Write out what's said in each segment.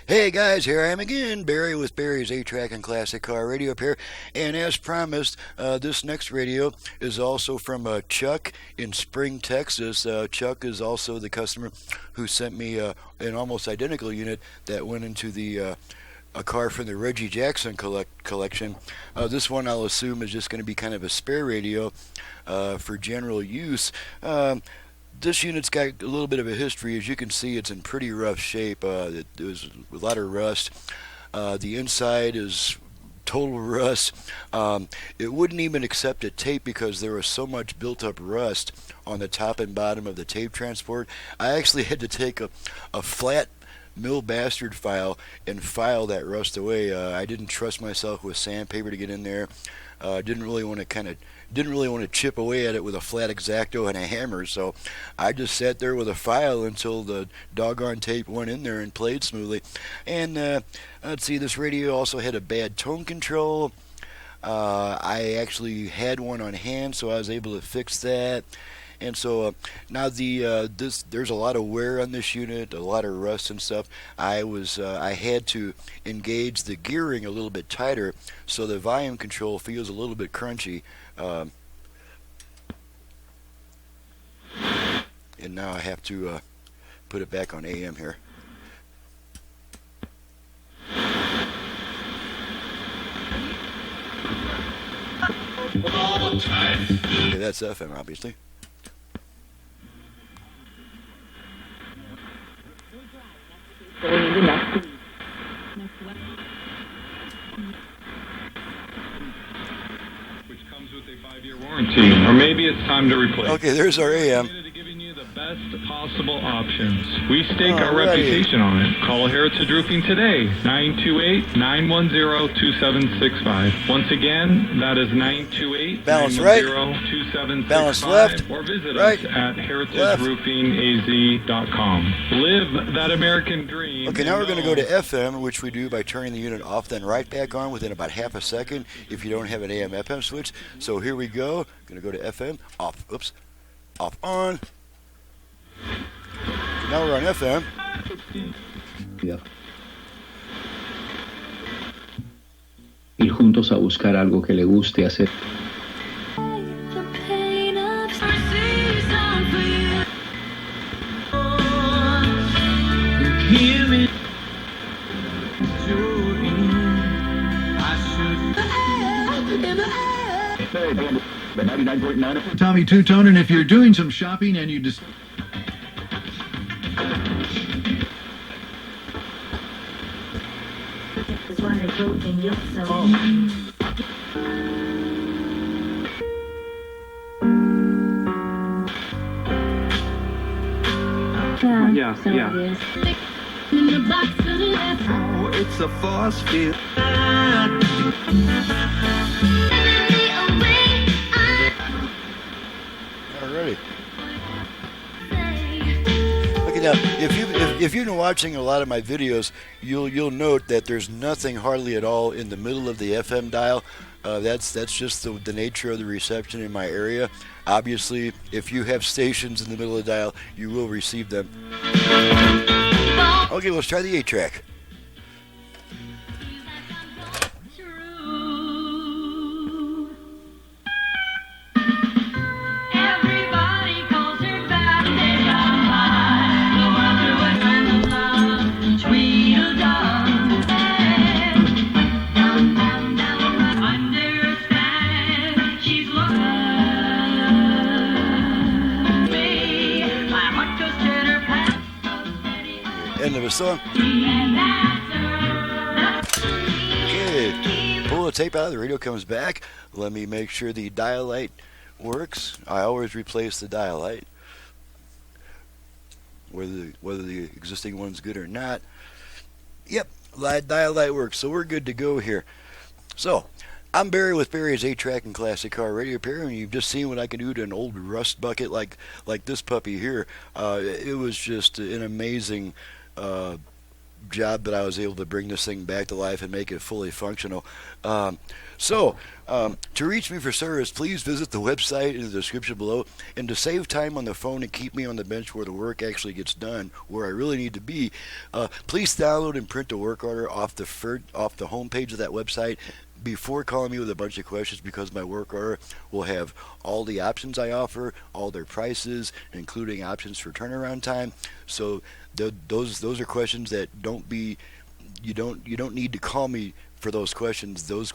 Hey guys, here I am again, Barry with Barry's 8-Track and Classic Car Radio up here. And as promised, this next radio is also from Chuck in Spring, Texas. Chuck is also the customer who sent me an almost identical unit that went into the a car from the Reggie Jackson collection. This one I'll assume is just going to be kind of a spare radio for general use. This unit's got a little bit of a history. As you can see, it's in pretty rough shape. There's a lot of rust. The inside is total rust. It wouldn't even accept a tape because there was so much built-up rust on the top and bottom of the tape transport. I actually had to take a flat mill bastard file and file that rust away. I didn't trust myself with sandpaper to get in there. Didn't really want to chip away at it with a flat X-Acto and a hammer, so I just sat there with a file until the doggone tape went in there and played smoothly. And let's see, this radio also had a bad tone control. I actually had one on hand, so I was able to fix that. And so now there's a lot of wear on this unit, a lot of rust and stuff. I had to engage the gearing a little bit tighter, so the volume control feels a little bit crunchy. And now I have to put it back on AM here. Okay, that's FM, obviously. Which comes with a 5-year warranty, or maybe it's time to replace. Okay, there's our AM. Giving you the best possible options. We stake our reputation on it. Call Heritage Roofing today, 928-910-2765. Once again, that is 928-910-2765. Balance left, or visit right, us at heritageroofingaz.com. Live that American dream. Okay, now we're going to go to FM, which we do by turning the unit off, then right back on within about half a second if you don't have an AM-FM switch. So here we go. Going to go to FM, off, oops, off, on. Now we're on FM. Ir juntos a buscar algo que le guste hacer. Tommy Two-Tone, and if you're doing some shopping and you just... Yeah. It's a force field. Alrighty. Okay, now if you've been watching a lot of my videos, you'll note that there's nothing hardly at all in the middle of the FM dial. That's just the nature of the reception in my area. Obviously, if you have stations in the middle of the dial, you will receive them. Okay, let's try the 8-track. End of a song. Okay, pull the tape out, the radio comes back. Let me make sure the dial light works. I always replace the dial light, whether the existing one's good or not. Yep, dial light works, so we're good to go here. So, I'm Barry with Barry's 8-Track and Classic Car Radio Repair, and you've just seen what I can do to an old rust bucket like this puppy here. It was just an amazing job that I was able to bring this thing back to life and make it fully functional. So, to reach me for service, please visit the website in the description below. And to save time on the phone and keep me on the bench where the work actually gets done, where I really need to be, please download and print a work order off the homepage of that website before calling me with a bunch of questions, because my work order will have all the options I offer, all their prices, including options for turnaround time. So those are questions that you don't need to call me for those questions. Those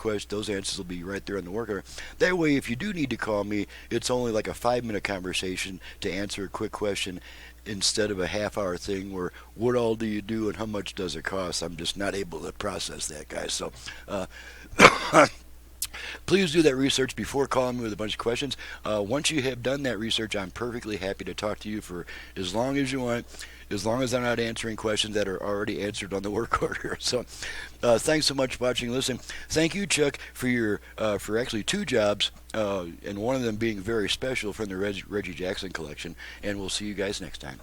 answers will be right there on the work order. That way, if you do need to call me, it's only like a 5-minute conversation to answer a quick question, instead of a half-hour thing where what all do you do and how much does it cost. I'm just not able to process that, guys. So please do that research before calling me with a bunch of questions. Once you have done that research, I'm perfectly happy to talk to you for as long as you want, as long as I'm not answering questions that are already answered on the work order. So thanks so much for watching and listening. Thank you, Chuck, for actually 2 jobs, and one of them being very special from the Reggie Jackson collection. And we'll see you guys next time.